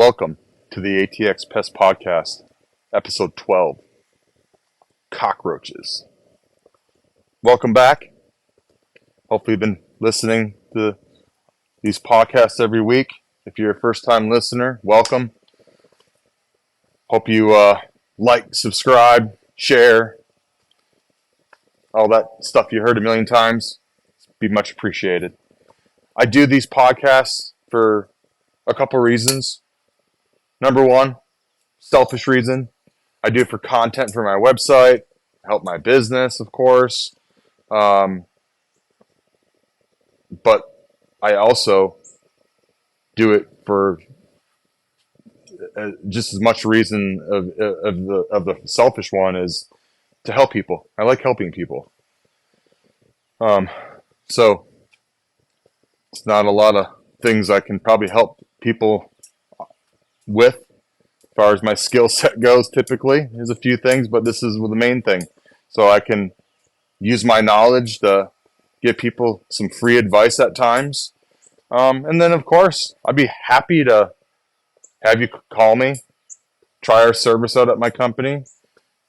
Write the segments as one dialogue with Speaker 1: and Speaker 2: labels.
Speaker 1: Welcome to the ATX Pest Podcast, episode 12, cockroaches. Welcome back. Hopefully you've been listening to these podcasts every week. If you're a first-time listener, welcome. Hope you like, subscribe, share, all that stuff you heard a million times. It'd be much appreciated. I do these podcasts for a couple reasons. Number one, selfish reason. I do it for content for my website, help my business, of course. But I also do it for just as much reason of the selfish one is to help people. I like helping people. So it's not a lot of things I can probably help people with as far as my skill set goes. Typically there's a few things, but this is the main thing, so I can use my knowledge to give people some free advice at times, and then of course I'd be happy to have you call me, try our service out at my company.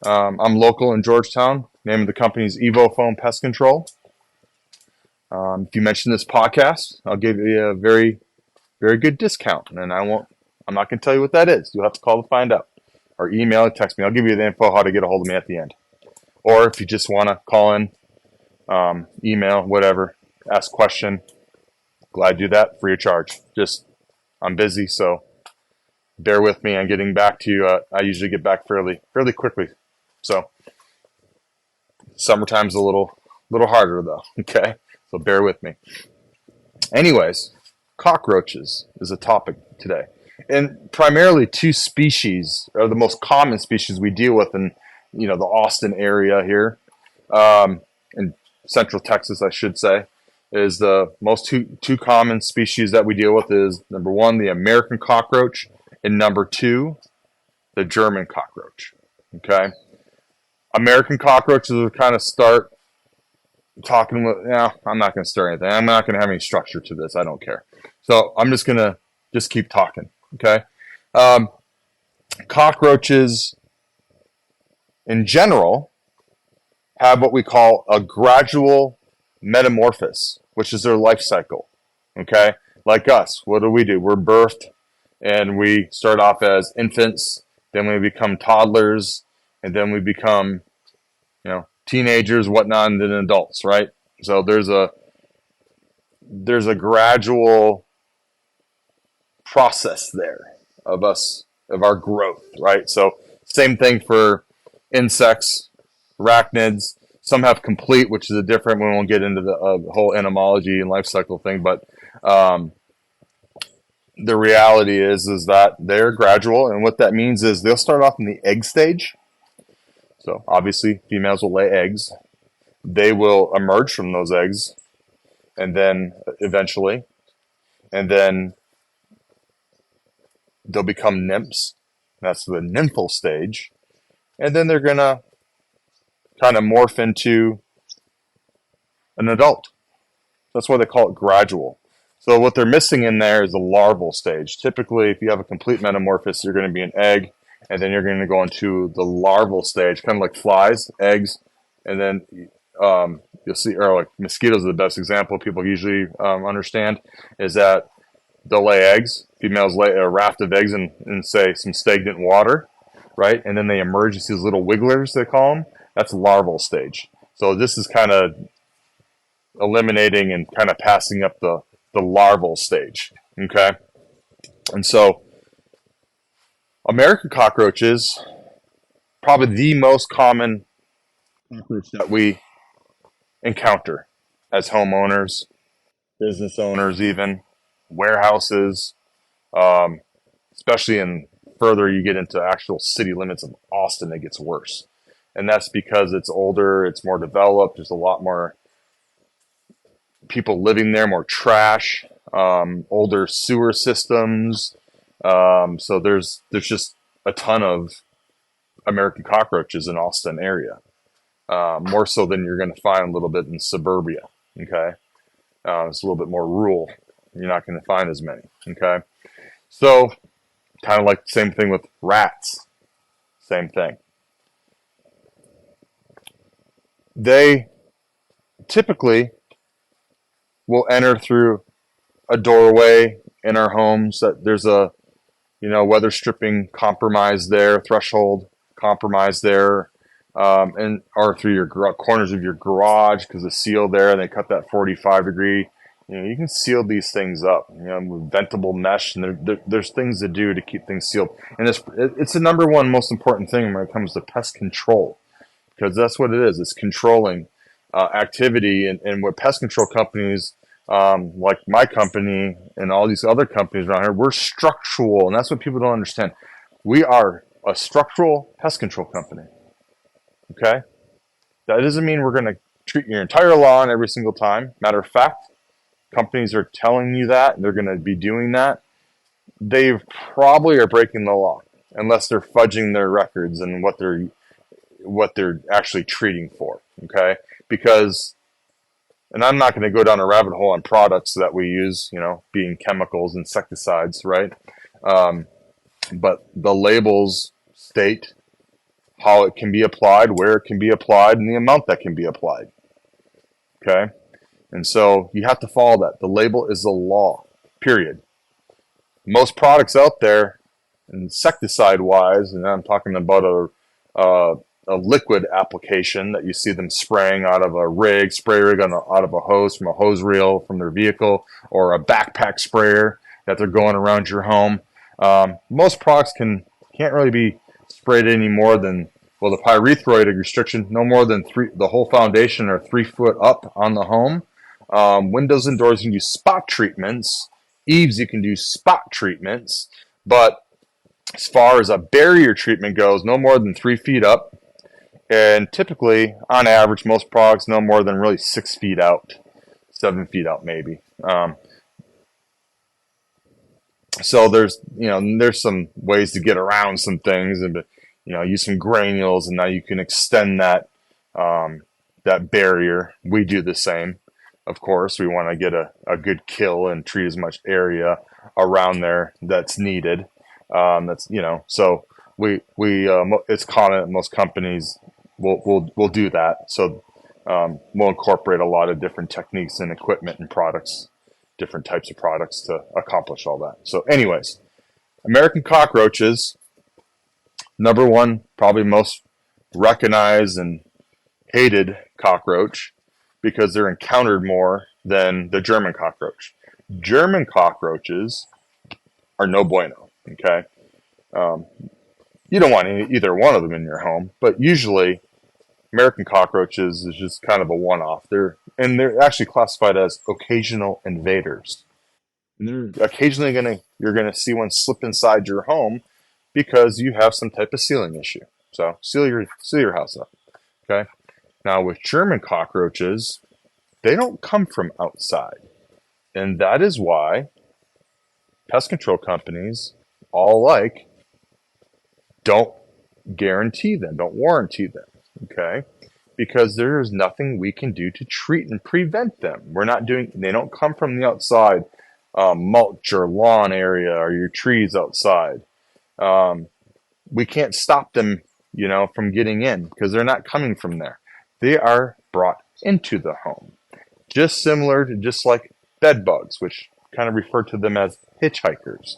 Speaker 1: I'm local in Georgetown. Name of the company is Foam Pest Control. If you mention this podcast, I'll give you a very, very good discount, and I'm not going to tell you what that is. You'll have to call to find out, or email or text me. I'll give you the info how to get a hold of me at the end. Or if you just want to call in, email, whatever, ask a question, glad to do that free of charge. I'm busy, so bear with me on getting back to you. I usually get back fairly quickly. So summertime's a little harder though. Okay, so bear with me. Anyways, cockroaches is a topic today. And primarily two species are the most common species we deal with in, the Austin area here, in Central Texas, I should say, is the most two common species that we deal with is number one, the American cockroach, and number two, the German cockroach. Okay. American cockroaches will kind of start talking with, I'm not going to start anything. I'm not going to have any structure to this. I don't care. So I'm just going to keep talking. Okay. Cockroaches in general have what we call a gradual metamorphosis, which is their life cycle. Okay. Like us, what do? We're birthed and we start off as infants, then we become toddlers, and then we become, teenagers, whatnot, and then adults, right? So there's a gradual process there of our growth, right? So same thing for insects, arachnids. Some have complete, which is a different. We won't get into the whole entomology and life cycle thing, but the reality is that they're gradual, and what that means is they'll start off in the egg stage. So obviously females will lay eggs. They will emerge from those eggs, and then eventually, and then they'll become nymphs. That's the nymphal stage. And then they're going to kind of morph into an adult. That's why they call it gradual. So what they're missing in there is the larval stage. Typically, if you have a complete metamorphosis, you're going to be an egg, and then you're going to go into the larval stage, kind of like flies, eggs, and then you'll see, or like mosquitoes are the best example people usually understand, is that they'll lay eggs. Females lay a raft of eggs in say, some stagnant water, right? And then they emerge as these little wigglers, they call them. That's larval stage. So this is kind of eliminating and kind of passing up the larval stage, okay? And so American cockroaches, probably the most common cockroach that we encounter as homeowners, business owners even, warehouses, especially in further you get into actual city limits of Austin, it gets worse. And that's because it's older, it's more developed, there's a lot more people living there, more trash, older sewer systems. So there's just a ton of American cockroaches in Austin area, more so than you're going to find a little bit in suburbia. Okay. It's a little bit more rural. You're not going to find as many. Okay. So Kind of like the same thing with rats. Same thing. They typically will enter through a doorway in our homes that there's a weather stripping compromise there, threshold compromise there, and or through your corners of your garage because the seal there, and they cut that 45-degree. You can seal these things up, with ventable mesh, and there's things to do to keep things sealed. And it's the number one most important thing when it comes to pest control, because that's what it is. It's controlling activity, and what pest control companies, like my company and all these other companies around here, we're structural, and that's what people don't understand. We are a structural pest control company. Okay, that doesn't mean we're going to treat your entire lawn every single time. Matter of fact, companies are telling you that they're going to be doing that. They probably are breaking the law unless they're fudging their records and what they're actually treating for. Okay, because, and I'm not going to go down a rabbit hole on products that we use, being chemicals, insecticides, right? But the labels state how it can be applied, where it can be applied, and the amount that can be applied. Okay? And so you have to follow that. The label is the law, period. Most products out there, insecticide-wise, and I'm talking about a liquid application that you see them spraying out of a rig, spray rig out of a hose, from a hose reel from their vehicle, or a backpack sprayer that they're going around your home. Most products can't really be sprayed any more than, the pyrethroid restriction, no more than the whole foundation or 3 foot up on the home. Windows and doors, you can do spot treatments. Eaves, you can do spot treatments. But as far as a barrier treatment goes, no more than 3 feet up. And typically, on average, most products no more than really 6 feet out, 7 feet out maybe. So there's some ways to get around some things, and use some granules, and now you can extend that barrier. We do the same. Of course, we want to get a good kill and treat as much area around there that's needed. So it's common that most companies will do that. So we'll incorporate a lot of different techniques and equipment and products, different types of products to accomplish all that. So anyways, American cockroaches, number one, probably most recognized and hated cockroach, because they're encountered more than the German cockroach. German cockroaches are no bueno, okay? You don't want either one of them in your home, but usually American cockroaches is just kind of a one-off. They're actually classified as occasional invaders. And they're occasionally you're gonna see one slip inside your home because you have some type of sealing issue. So seal your house up. Okay. Now with German cockroaches, they don't come from outside. And that is why pest control companies all don't guarantee them, don't warranty them. Okay. Because there is nothing we can do to treat and prevent them. They don't come from the outside, mulch or lawn area or your trees outside. We can't stop them, from getting in because they're not coming from there. They are brought into the home. Just like bed bugs, which kind of refer to them as hitchhikers.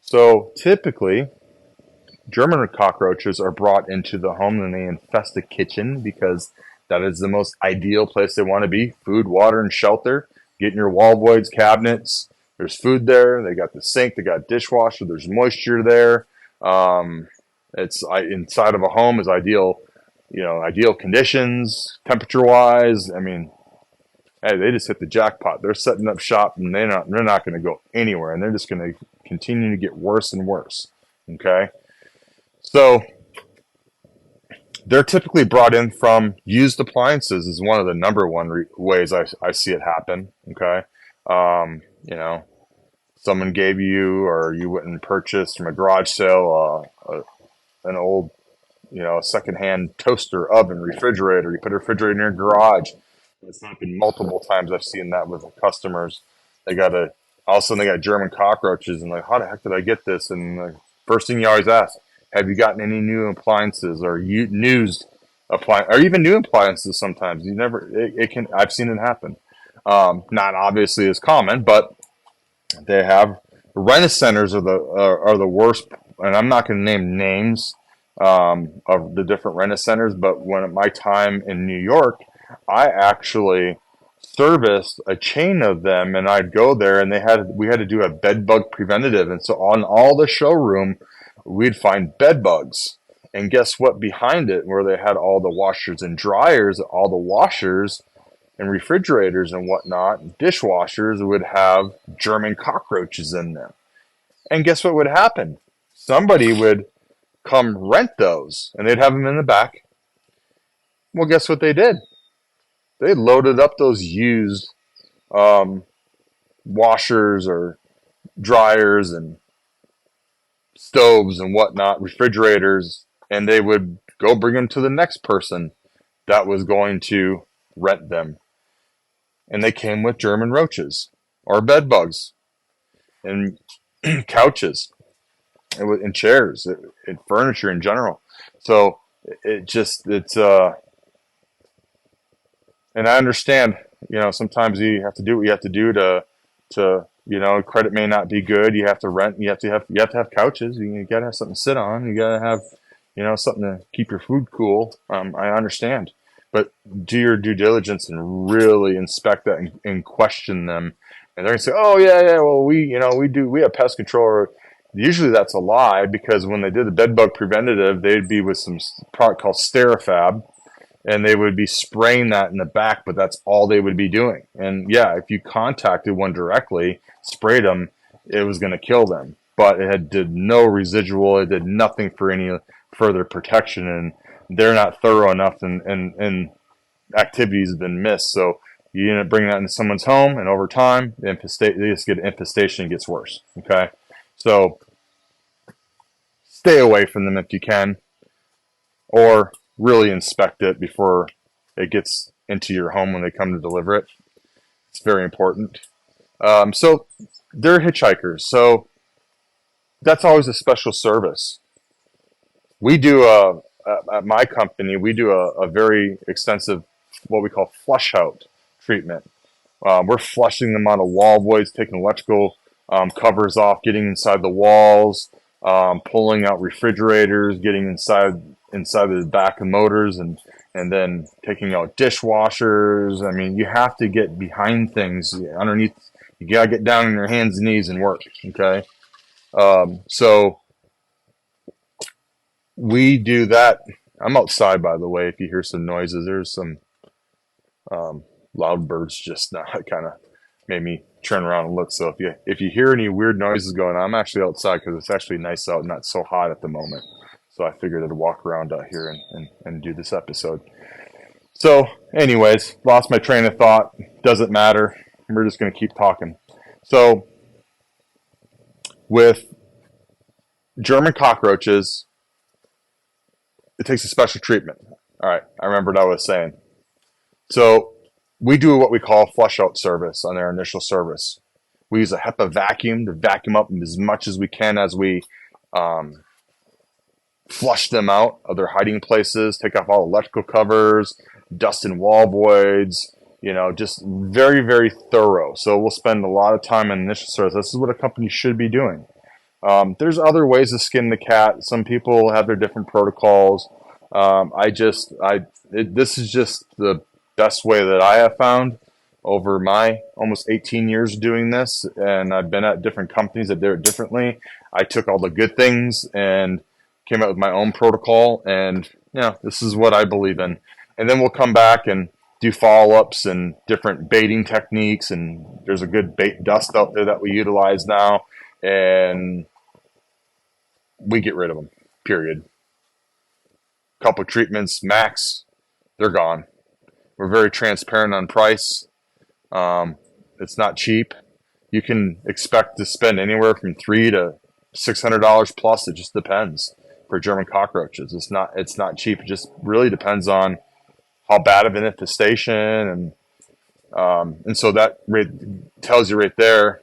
Speaker 1: So typically, German cockroaches are brought into the home and they infest the kitchen because that is the most ideal place they want to be. Food, water, and shelter. Get in your wall voids, cabinets. There's food there. They got the sink. They got dishwasher. There's moisture there. It's inside of a home is ideal, ideal conditions, temperature-wise. I mean, hey, they just hit the jackpot. They're setting up shop, and they're not going to go anywhere, and they're just going to continue to get worse and worse. Okay, so they're typically brought in from used appliances. Is one of the number one ways I see it happen. Okay, someone gave you, or you went and purchased from a garage sale, an old, secondhand toaster, oven, refrigerator. You put a refrigerator in your garage. It's happened multiple times. I've seen that with customers. All of a sudden they got German cockroaches, and like, how the heck did I get this? And First thing you always ask, have you gotten any new appliances or used appliance, or even new appliances? Sometimes you never, it can, I've seen it happen. Not obviously as common, but they have rent centers are the worst, and I'm not going to name names of the different rent centers, but when at my time in New York, I actually serviced a chain of them, and I'd go there, and we had to do a bed bug preventative, and so on all the showroom, we'd find bed bugs. And guess what? Behind it, where they had all the washers and dryers, all the washers and refrigerators and whatnot, dishwashers would have German cockroaches in them. And guess what would happen? Somebody would come rent those, and they'd have them in the back. Well, guess what they did? They loaded up those used washers or dryers and stoves and whatnot, refrigerators, and they would go bring them to the next person that was going to rent them. And they came with German roaches or bed bugs and couches and chairs and furniture in general. So it's and I understand, sometimes you have to do what you have to do to credit may not be good. You have to rent. You have to have couches. You got to have something to sit on. You got to have something to keep your food cool. I understand, but do your due diligence and really inspect that and question them. And they're gonna say, "Oh yeah, well we have pest control." Usually that's a lie, because when they did the bed bug preventative, they'd be with some product called Sterifab, and they would be spraying that in the back, but that's all they would be doing. And yeah, if you contacted one directly, sprayed them, it was going to kill them. But did no residual. It did nothing for any further protection, and they're not thorough enough, and activities have been missed. So you end up bringing that into someone's home, and over time, they just get infestation and gets worse. Okay, so stay away from them if you can, or really inspect it before it gets into your home when they come to deliver it. It's very important. So they're hitchhikers. So that's always a special service. We do at my company, we do a very extensive, what we call flush out treatment. We're flushing them out of wall voids, taking electrical covers off, getting inside the walls, pulling out refrigerators, getting inside the back of motors, and then taking out dishwashers. I mean, you have to get behind things underneath. You gotta get down on your hands and knees and work. Okay, so we do that. I'm outside, by the way. If you hear some noises, there's some loud birds just now. It kind of made me turn around and look. So if you hear any weird noises going on, I'm actually outside because it's actually nice out and not so hot at the moment. So I figured I'd walk around out here and do this episode. So anyways, lost my train of thought. Doesn't matter. We're just going to keep talking. So with German cockroaches, it takes a special treatment. All right, I remember what I was saying. So we do what we call a flush out service on their initial service. We use a HEPA vacuum to vacuum up as much as we can as we flush them out of their hiding places, take off all electrical covers, dust and wall voids, just very, very thorough. So we'll spend a lot of time in initial service. This is what a company should be doing. There's other ways to skin the cat. Some people have their different protocols. This is just the best way that I have found over my almost 18 years doing this. And I've been at different companies that do it differently. I took all the good things and came up with my own protocol, and this is what I believe in. And then we'll come back and do follow-ups and different baiting techniques, and there's a good bait dust out there that we utilize now, and we get rid of them, period. Couple treatments, max, they're gone. We're very transparent on price. It's not cheap. You can expect to spend anywhere from $300 to $600 plus. It just depends. For German cockroaches, it's not cheap. It just really depends on how bad of an infestation, and so that tells you right there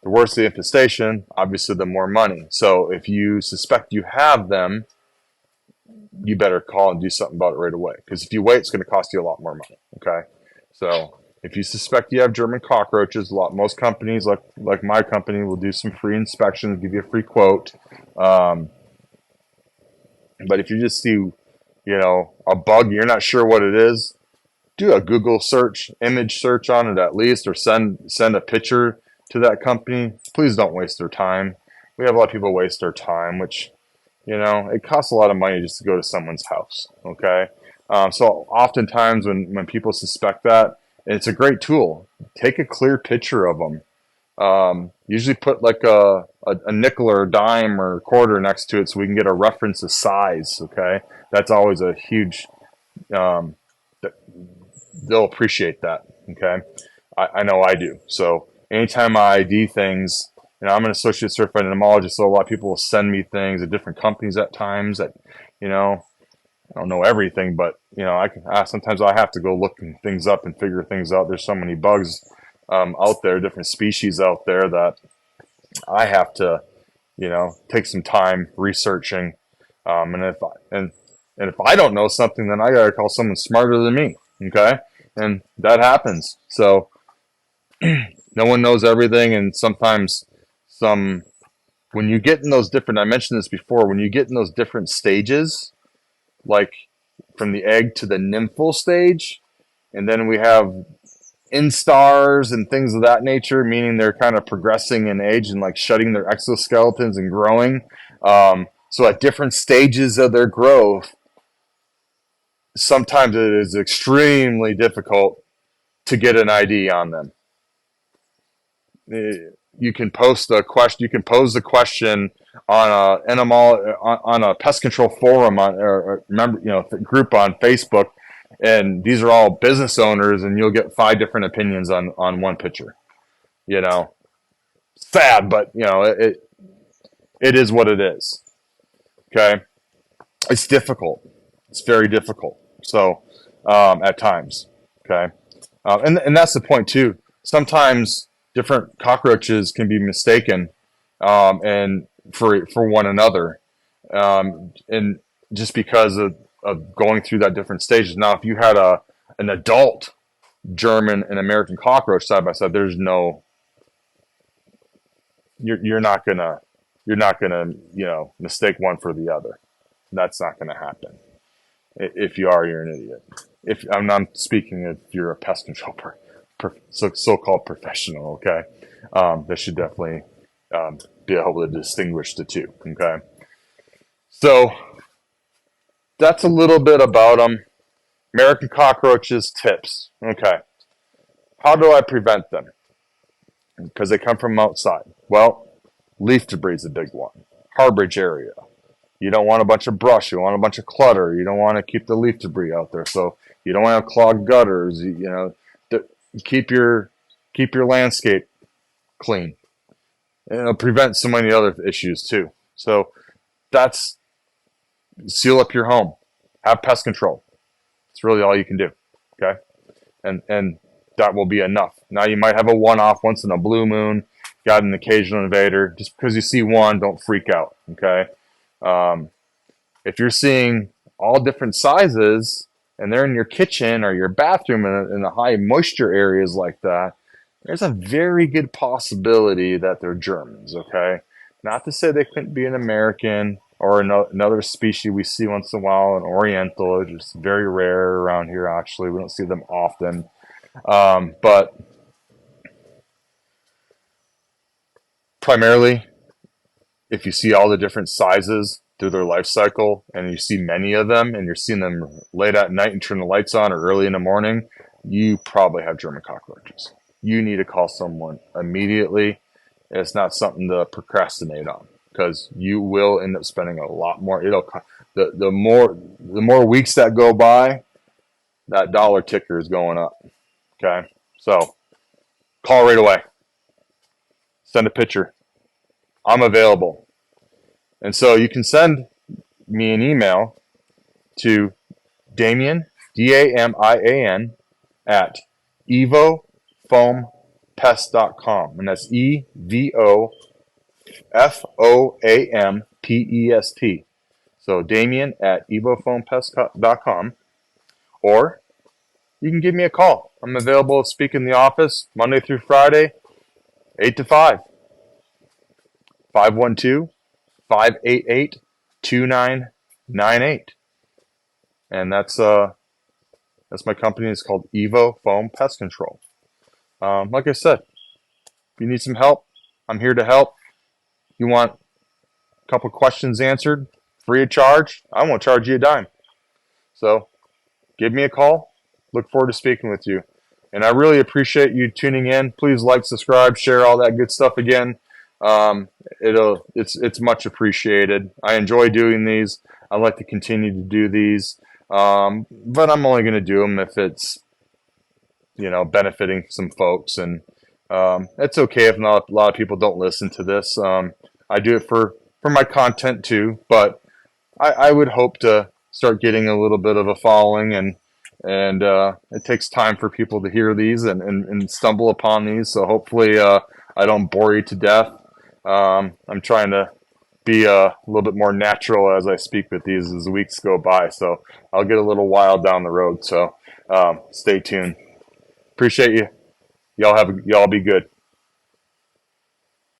Speaker 1: The worse the infestation, obviously the more money. So if you suspect you have them, you better call and do something about it right away. Because if you wait, it's going to cost you a lot more money. Okay, so if you suspect you have German cockroaches, most companies, like my company, will do some free inspections, give you a free quote. But if you just see, a bug, you're not sure what it is, do a Google search, image search on it at least, or send a picture to that company. Please don't waste their time. We have a lot of people waste their time, which, it costs a lot of money just to go to someone's house. Okay. So oftentimes when people suspect that, it's a great tool. Take a clear picture of them. Usually put like a nickel or a dime or a quarter next to it so we can get a reference of size. Okay. That's always a huge, they'll appreciate that. Okay. I know I do. So anytime I ID things, I'm an associate certified entomologist, so a lot of people will send me things at different companies at times that, I don't know everything, but, sometimes I have to go looking things up and figure things out. There's so many bugs out there, different species out there that I have to, take some time researching. And if I don't know something, then I got to call someone smarter than me. Okay. And that happens. So no one knows everything. And sometimes when you get in those different, I mentioned this before, when you get in those different stages, like from the egg to the nymphal stage, and then we have instars and things of that nature, meaning they're kind of progressing in age and like shedding their exoskeletons and growing. So at different stages of their growth, sometimes it is extremely difficult to get an ID on them. You can post a question. You can pose the question on a pest control forum group on Facebook, and these are all business owners, and you'll get 5 different opinions on one picture. Sad, but it is what it is. Okay, it's difficult. It's very difficult. So at times, okay, and that's the point too. Sometimes different cockroaches can be mistaken and for one another, and just because of going through that different stages. Now, if you had an adult German and American cockroach side by side, there's no, you're not gonna mistake one for the other. That's not gonna happen. If you are, you're an idiot. If I'm not speaking, if you're a pest control so-called professional, okay, that should definitely be able to distinguish the two. Okay, so that's a little bit about them. American cockroaches tips. Okay, how do I prevent them? Because they come from outside. Well, leaf debris is a big one. Harborage area. You don't want a bunch of brush. You want a bunch of clutter. You don't want to keep the leaf debris out there. So you don't want to have clogged gutters. Keep your landscape clean. And it'll prevent so many other issues too. So that's seal up your home. Have pest control. It's really all you can do. Okay, and that will be enough. Now you might have a one-off once in a blue moon. Got an occasional invader. Just because you see one, don't freak out. Okay. If you're seeing all different sizes and they're in your kitchen or your bathroom in the high moisture areas like that, there's a very good possibility that they're Germans, okay? Not to say they couldn't be an American or another species we see once in a while, an Oriental, which is very rare around here, actually. We don't see them often. But primarily, if you see all the different sizes through their life cycle and you see many of them and you're seeing them late at night and turn the lights on or early in the morning, you probably have German cockroaches. You need to call someone immediately. It's not something to procrastinate on because you will end up spending a lot more. The more weeks that go by, that dollar ticker is going up. Okay, so call right away. Send a picture. I'm available. And so you can send me an email to Damian, Damian, at evofoam.com. Pest.com, and that's EVOFOAMPEST. So Damien at evofoampest.com, or you can give me a call. I'm available to speak in the office Monday through Friday, 8 to 5, 512-588-2998. And that's my company. It's called Evo Foam Pest Control. Like I said, if you need some help, I'm here to help. You want a couple questions answered free of charge? I won't charge you a dime. So give me a call. Look forward to speaking with you. And I really appreciate you tuning in. Please like, subscribe, share all that good stuff again. It's much appreciated. I enjoy doing these. I like to continue to do these. But I'm only going to do them if it's, benefiting some folks. And it's okay if not a lot of people don't listen to this. I do it for my content too, but I would hope to start getting a little bit of a following, and it takes time for people to hear these and stumble upon these. So hopefully I don't bore you to death. I'm trying to be a little bit more natural as I speak with these as the weeks go by. So I'll get a little wild down the road. So stay tuned. Appreciate you. Y'all be good.